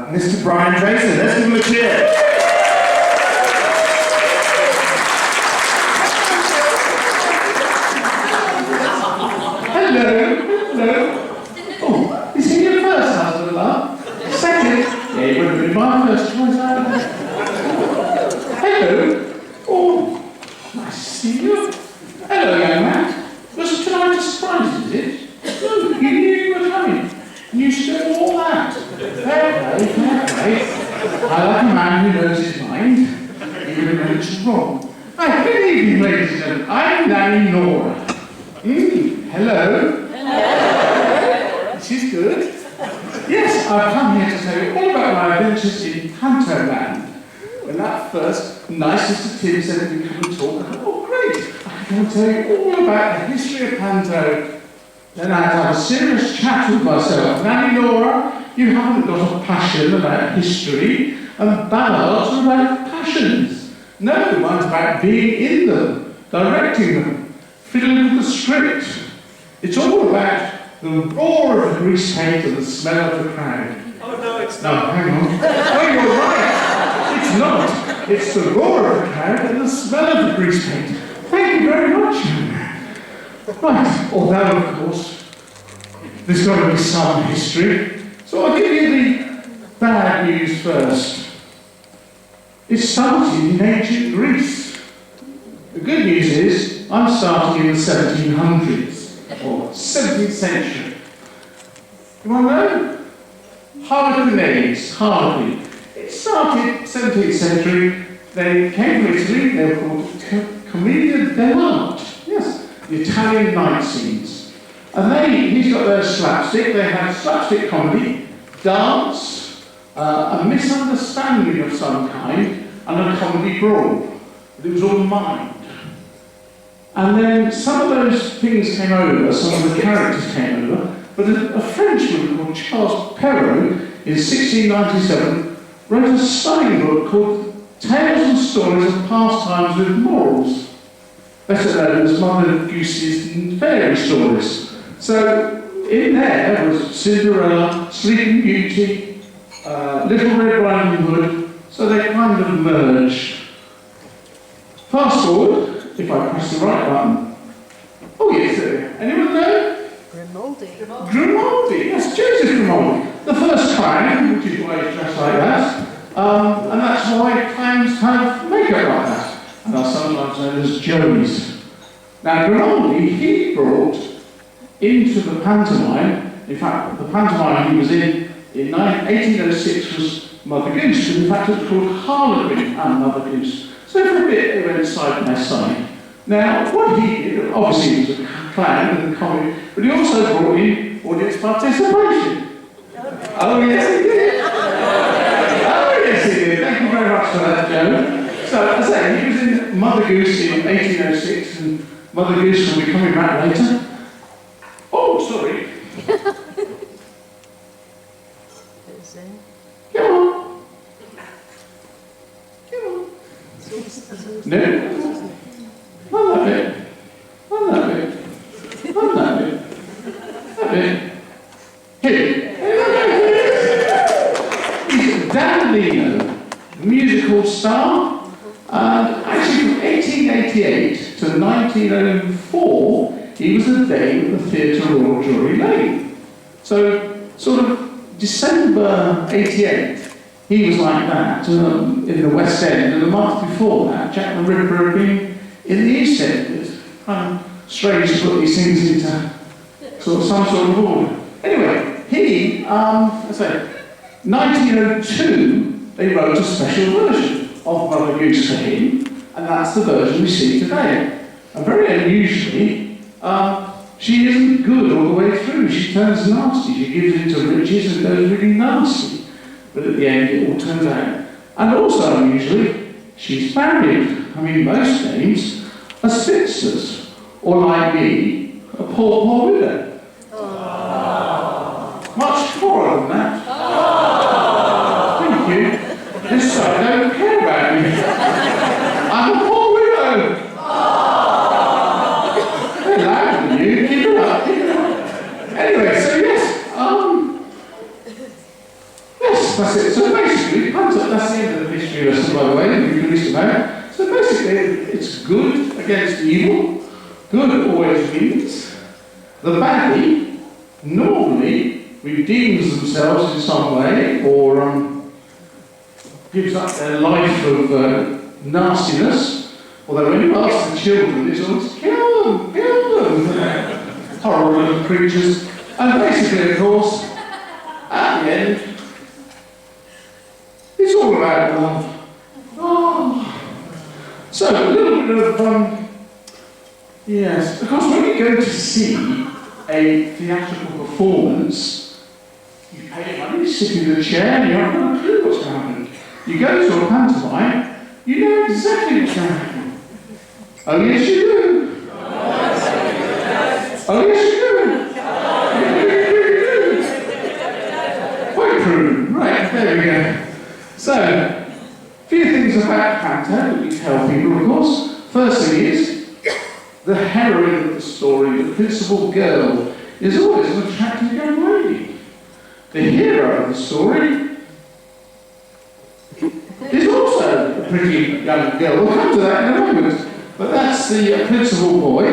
Mr. Brian Drayson. Let's give him a cheer. Hello. Oh, is he your first husband, love? Second? Yeah, he would have been my first choice. Hello. Oh, nice to see you. Hello, young man. Was tonight a surprise, is it? No, you knew you were coming. And you still all that. Fair play, fair play. I like a man who knows his mind, even when it's wrong. Hi, good evening, ladies and gentlemen. I'm Nanny Nora. Hello. Hello. She's good. Yes, I've come here to tell you all about my adventures in Panto Land. When that first nice Mr. Tim said we come and talk, I thought, oh great, I can tell you all about the history of Panto. Then I had to have a serious chat with myself. Nanny Nora, you haven't got a passion about history, and ballads are about passions. No, mine's about being in them, directing them, fiddling with the script. It's all about the roar of the grease paint and the smell of the crowd. Oh no, it's No, hang on. Oh, you're right. It's not. It's the roar of the crowd and the smell of the grease paint. Thank you very much. Right, although of course, there's got to be some history. So I'll give you the bad news first. It started in ancient Greece. The good news is, I'm starting in the 1700s, or 17th century. You want to know? Harlequinades. It started 17th century, they came from Italy, they were called Commedia dell'arte. Yes, the Italian night scenes. And he's got their slapstick, they had slapstick comedy, dance, a misunderstanding of some kind, and a comedy brawl. But it was all mind. And then some of those things came over, some of the characters came over, but a Frenchman called Charles Perrault in 1697 wrote a stunning book called Tales and Stories of Pastimes with Morals, better known as Mother Goose's Fairy Stories. So in there was Cinderella, Sleeping Beauty, Little Red Riding Hood, so they kind of merged. Fast forward, if I press the right button. Oh yes, anyone know? Grimaldi, yes, Joseph Grimaldi. The first clown, which is why he's dressed like that. And that's why clowns have makeup like that. And are sometimes known as Joeys. Now Grimaldi, he brought into the pantomime, in fact, the pantomime he was in 1806 was Mother Goose, and in fact it was called Harlequin and Mother Goose. So for a bit they went side by side. Now, what he did, obviously he was a clown and a comedy, but he also brought in audience participation. Oh yes he did! Oh yes he did! Thank you very much for that, Joe. So, as I say, he was in Mother Goose in 1806, and Mother Goose will be coming back later. Oh, sorry. Come on. Come on. No. I love it. I love it. I love it. Love it. Here. He's Dan Leno, musical star. And actually from 1888 to 1904, he was a dame at the Theatre Royal Drury Lane. So, sort of December 88, he was like that in the West End, and the month before that, Jack the Ripper had been in the East End. It's kind of strange to put these things into sort of some sort of order. Anyway, he, I say, 1902, they wrote a special version of Mother Goose for him, and that's the version we see today. And very unusually, she isn't good all the way through. She turns nasty. She gives into riches and goes really nasty. But at the end, it all turns out. And also unusually, she's married. I mean, most dames are spinsters, or like me, a poor widow. Aww. Much poorer than that. Aww. Thank you. This side don't care about me. I'm a poor widow. Aww. They're louder than you. Keep it up. Anyway, so yes, yes. that's it. So basically, panto, that's the end of the history lesson, by the way, if you used to know. So basically, it's good against evil. Good always wins. The baddie normally redeems themselves in some way, or gives up their life of nastiness. Although when you ask the children, it's always, kill them, horrible little creatures. And basically, of course, at the end, it's all about love. Oh. So, a little bit of, yes, because when you go to see a theatrical performance, you pay money, you sit in the chair, and you haven't got a clue what's going to happen. You go to a pantomime, you know exactly what's going to happen. Oh, yes, you do. Oh, yes, you do. Quite prudent. Right, there we go. So, a few things about panto that we tell people, of course. First thing is, the heroine of the story, the principal girl, is always an attractive young lady. The hero of the story is also a pretty young girl. We'll come to that in a moment. But that's the principal boy,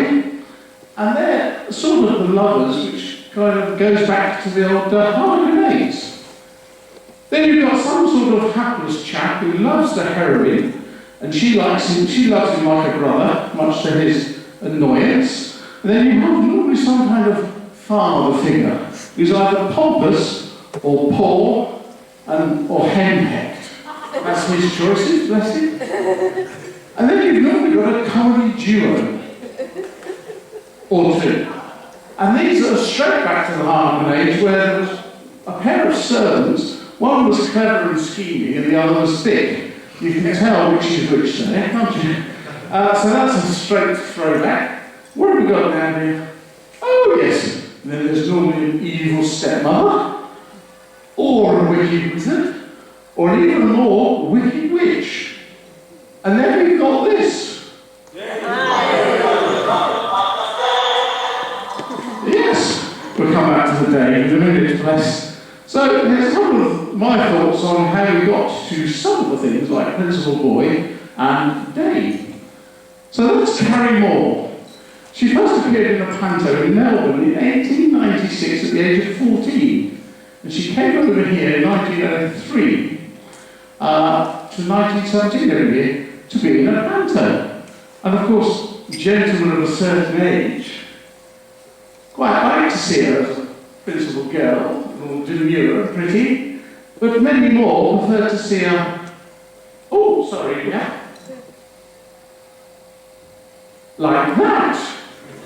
and they're sort of the lovers, which kind of goes back to the old Harlequin days. Then you've got some sort of hapless chap who loves the heroine, and she loves him like a brother, much to his annoyance. And then you have normally some kind of father figure who's either pompous or poor or henpecked. That's his choices, bless him. And then you've normally got a comedy duo or two. And these are straight back to the Harlequin age, where there was a pair of servants. One was clever and scheming, and the other was thick. You can tell which is which there, can't you? So that's a straight throwback. What have we got down here? Oh, yes. And then there's normally an evil stepmother, or a wicked wizard, or an even more wicked witch. And then we've got this. Yes. We'll come back to the day in a minute, bless. So there's a couple of my thoughts on how we got to some of the things like Principal Boy and Dave. So let's carry more. She first appeared in a panto in Melbourne in 1896 at the age of 14. And she came over here in 1903 to 1917 every year to be in a panto. And of course, gentlemen of a certain age quite like to see her as a principal girl, all demure and pretty, but many more prefer to see her, oh, sorry, yeah, like that,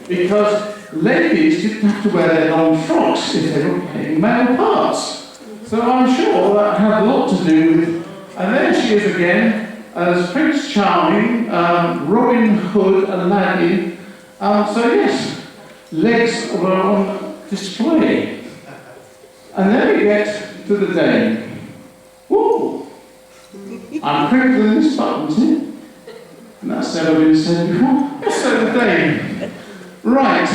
because ladies didn't have to wear their long frocks if they were playing male parts. So I'm sure that had a lot to do with, and there she is again, as Prince Charming, Robin Hood, Aladdin. So yes, legs were on display. And then we get to the Dame. Ooh! I'm quicker than this button, too. And that's never been said before. Yes, so the Dame. Right.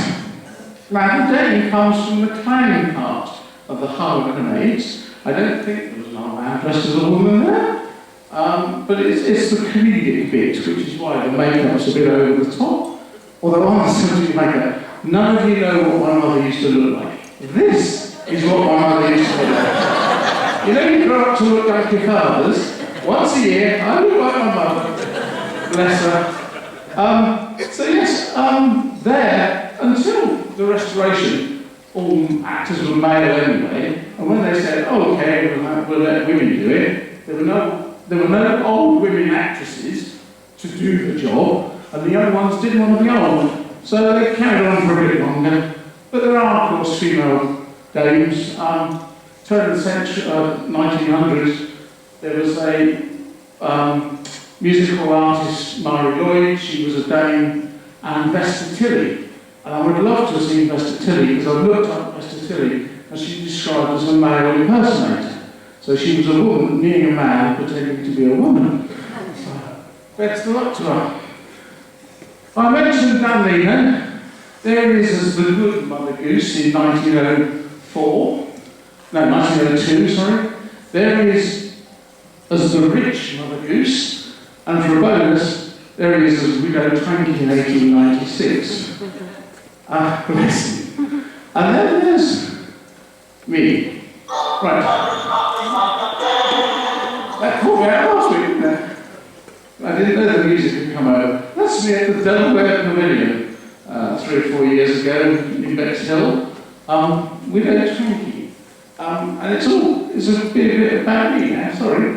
Now, the Dame comes from the clowning part of the Harlequin age. I don't think there was an old man dressed as a woman there. But it's the comedic bit, which is why the makeup's a bit over the top. Although I'm still doing makeup. None of you know what my mother used to look like. This is what my mother used to look like. You know, you grow up to look like your fathers. Once a year, I look like my mother. Bless her. So yes, there, until the Restoration, all actors were male anyway, and when they said, oh, okay, we'll let women do it, there were no old women actresses to do the job, and the young ones didn't want to be old. So they carried on for a bit longer. But there are, of course, female dames. Turn of the century, 1900s, there was a musical artist, Mary Lloyd. She was a dame, and Vesta Tilley. And I would love to have seen Vesta Tilley, because I've looked up Vesta Tilley, and she's described as a male impersonator. So she was a woman being a man, pretending to be a woman. Best of luck to her. I mentioned Nanny. There is as the good Mother Goose in 1902, sorry. there is as the rich Mother Goose, and for a bonus, there is as Widow Twanky in 1896. Bless him. And then there's me. Right. That caught me out last week, didn't it? I didn't know the music had come over. That's me at the Delaware Pavilion 3 or 4 years ago in Bexhill. Widow Twanky. And it's a bit about me now, sorry.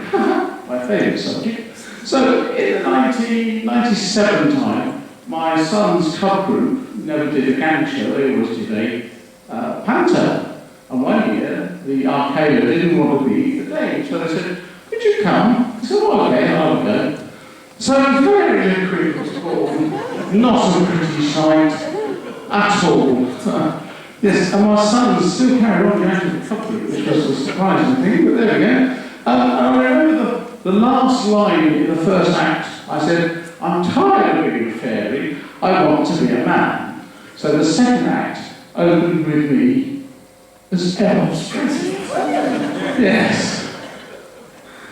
My favourite subject. So, in the 1997 time, my son's club group never did a gang show, they always did a panto. And one year, the arcader didn't want to be the Dane, so they said, "Would you come?" I said, "Well, okay, I'll go." So, very liquid was born, not a pretty sight at all. Yes, and my son still carried on going to the club group, which was a surprising thing, but there we go. I remember the last line in the first act, I said, "I'm tired of being a fairy, I want to be a man." So the second act opened with me as elves president. Yes.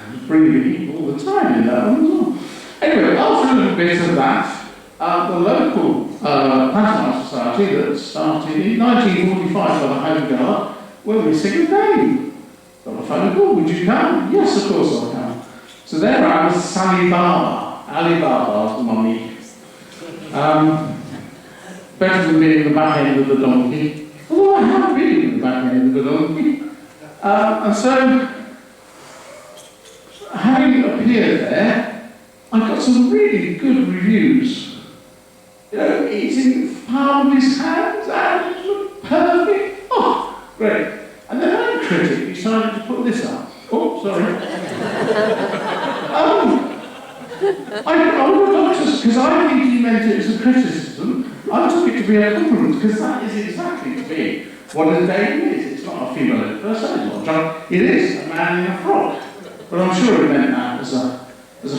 And breathing all the time in that one as well. Anyway, after a little bit of that, the local pantomime society that started in 1945 by the Home Guard, when we sing a game. Got a phone call, "Would you come?" "Yes, of course I'll come." So there I was, Sally Baba. Ali Baba's the mummy. Better than being the back end of the donkey. Although I have been the back end of the donkey. And so, having appeared there, I got some really good reviews. You know, eating the palm of his hands, and it looked perfect. Oh, great. And then one critic decided to put this up. Oh, sorry. I would have because I think he meant it as a criticism. I took it to be a compliment, because that is exactly to be what a Dane is. It's not a female person, it's not a drunk. It is a man in a frock. But I'm sure he meant that as a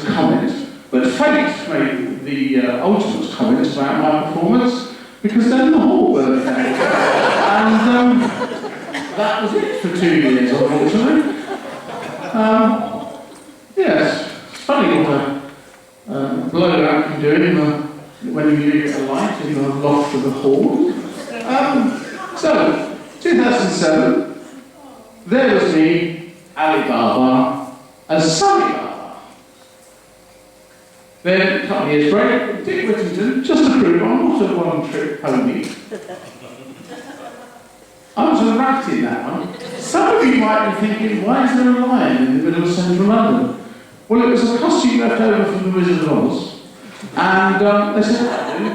comment. But fate made the ultimate comment about my performance, because then the whole burnt down. And that was it for 2 years, unfortunately. Yes, it's funny what a blowout can do when you leave it alight in the loft of the hall. So, 2007, there was me, Ali Baba, as Sally Baba. Then, a couple of years break, Dick Whittington, just to prove I'm not a one-trick pony. I was a rat in that one. Some of you might be thinking, why is there a lion in the middle of central London? Well, it was a costume left over from the Wizard of Oz. And they said, "That'll do."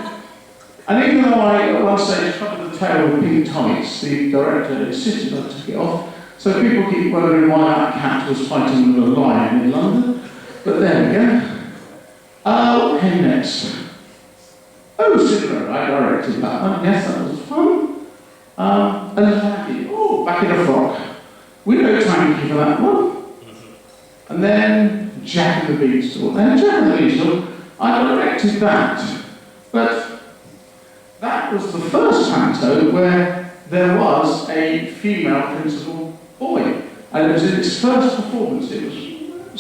And even though I, at one stage, covered the tail with pink tights, the director insisted I took it off. So people keep wondering why that cat was fighting with a lion in London. But there we go. What came next? Oh, Cinderella, I directed that one. Yes, that was fun. And Jackie, oh, back in a frock. Widow Twanky for that one. And then Jack and the Beanstalk. And Jack and the Beanstalk, I directed that. But that was the first panto where there was a female principal boy. And it was in its first performance. It was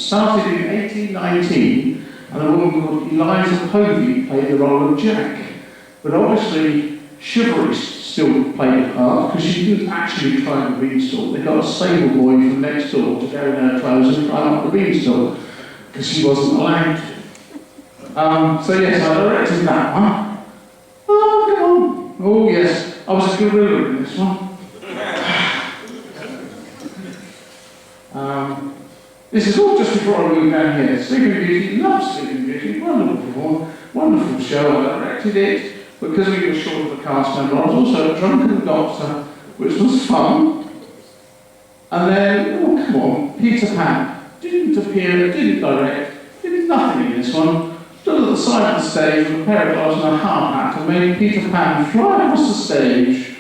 started in 1819, and a woman called Eliza Povey played the role of Jack. But obviously, chivalry still played a part, because she didn't actually climb the beanstalk. They got a stable boy from next door to go in her clothes and climb up the beanstalk, because she wasn't allowed to. So yes, I directed that one. Oh, come on. Oh yes, I was a gorilla in this one. This is all just before I moved down here. Sleeping Beauty, love Sleeping Beauty, wonderful performance, wonderful show. I directed it. Because we were short of a cast member, I was also a drunken doctor, which was fun. And then, oh come on, Peter Pan. Didn't appear, didn't direct, did nothing in this one. Stood at the side of the stage with a pair of gloves and a hard hat and made Peter Pan fly across the stage.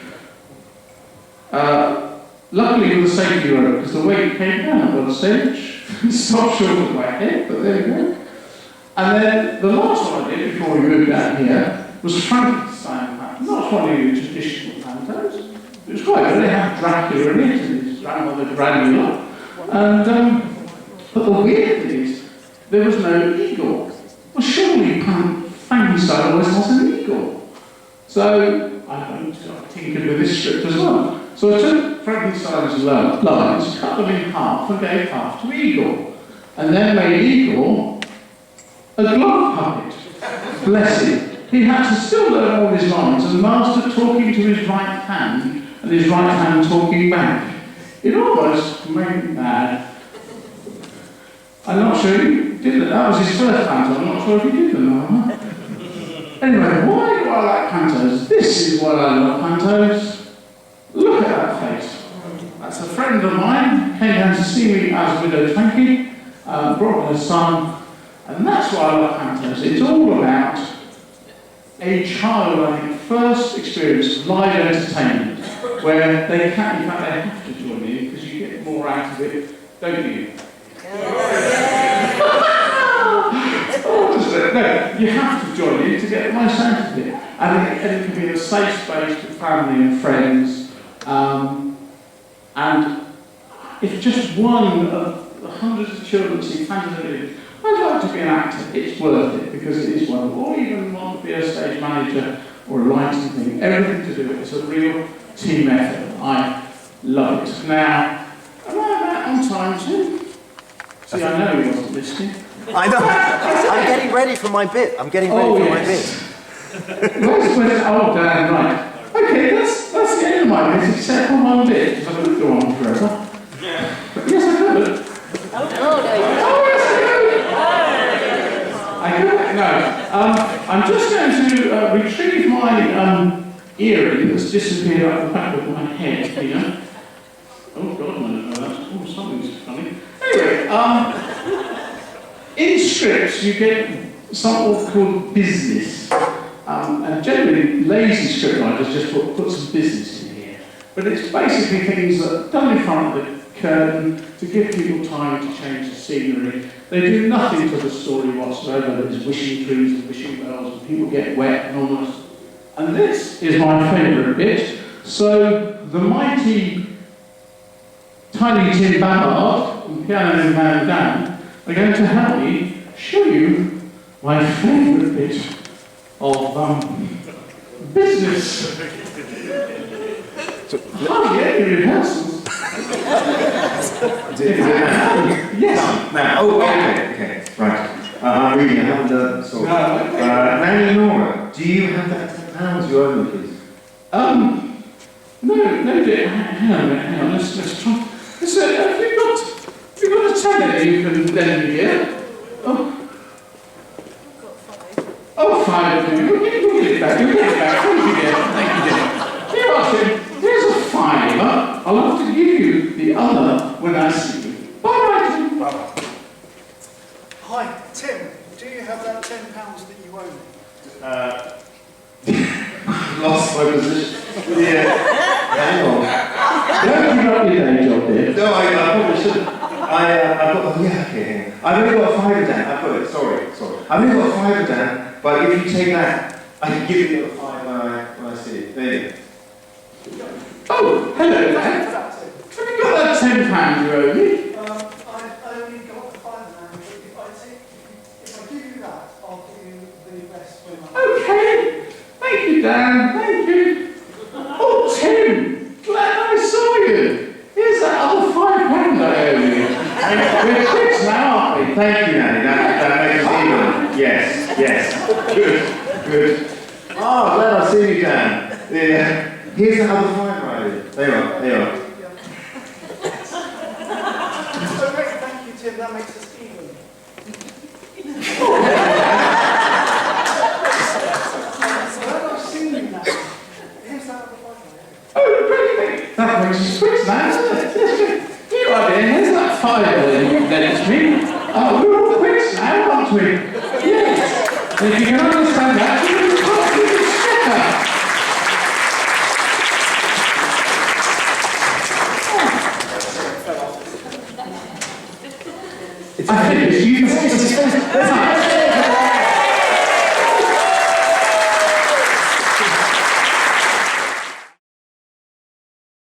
Luckily with a safety rope, because the weight came down on the stage. Stopped short of my head, but there we go. And then the last one I did before we moved down here was Frankenstein panto. Not one of your traditional pantos. It was quite good. They had Dracula in it, and his grandmother Dracula. And, but the weird thing is, there was no eagle. Well, surely Frankenstein always has an eagle. So I tinkered with this script as well. So I took Frankenstein's lines, cut them in half, and gave half to Eagle. And then made Eagle a glove puppet. Bless him. He had to still learn all his lines and master talking to his right hand and his right hand talking back. It almost made me mad. I'm not sure he did that. That was his first panto. I'm not sure if he did them. Anyway, why do I like pantos? This is why I love pantos. Look at that face. That's a friend of mine, came down to see me as Widow Twankey, brought her son, and that's why I love pantos. It's all about a child, I think, first experience live entertainment, where they can, in fact, they have to join in because you get more out of it, don't you? No, you have to join in to get the most out of it. And it can be a safe space for family and friends. And if just one of the hundreds of children see Fantasy, I'd like to be an actor. It's worth it because it is wonderful. Or even want to be a stage manager or a lighting thing. Everything to do it. It's a real team effort. I love it. Now, am I about on time, Tim? See, I know he wasn't listening. I know. I'm getting ready for my bit. I'm getting ready for my bit. Oh, damn, right. Okay, that's the end of my bit, except for one bit, because I could go on forever. Yeah. But yes, I could. Oh, yes, I could. No. I'm just going to retrieve my earring that's disappeared out the back of my head here. Oh, God, no, that's something's funny. Anyway, in scripts, you get something called business. And generally, lazy scriptwriters just put some business in here. But it's basically things that are done in front of the curtain to give people time to change the scenery. They do nothing to the story whatsoever. There's wishing trees and wishing bells, and people get wet and all that. And this is my favourite bit. So, the mighty Tiny Tim Ballard and Piano Man Dan are going to help me show you my favourite bit of business. Any rehearsals? Yes. Now, okay, right. I'm reading, I haven't done sorry. Nanny Nora, do you have that £10 you owe me, please? No, dear. Hang on, let's try. Have you got a tenner you can lend me here? Oh, five of you. You'll get it back. Thank you, dear. Here, Martin. Here's a fiver. I'll have to give you the other when I see you. Bye, Tim. Bye. Hi, Tim. Do you have that £10 that you owe me? Lost my position. Yeah. Hang on. Don't give up your day job, dear. No, I probably shouldn't. I've got, okay. I've only got a fiver, Dan. I've got it, sorry. I've only got a fiver, Dan, but if you take that, I can give you the five when I see it. There you go. Oh, hello, Dan. Have you got that £10 you owe me? I've only got the £5, but if I give you that, I'll give you the rest when I... Okay. Thank you, Dan. Thank you. Oh, Tim. Glad I saw you. Here's that other £5 I owe you. We're quits now, aren't we? Thank you, Nanny. That makes it even. Yes. Good. Oh, glad I see you, Dan. Yeah. Here's the other fiver I owe you. There you are. So great, thank you, Tim. That makes us even. Well, I've seen you now. Here's that other £5. Oh, great. That makes us quits now, doesn't it? Yes, here I am. Here's that £5 that it's me. Oh, we're all quits now, aren't we? Yes. If you can understand that, you can talk to the sticker. I finished. You can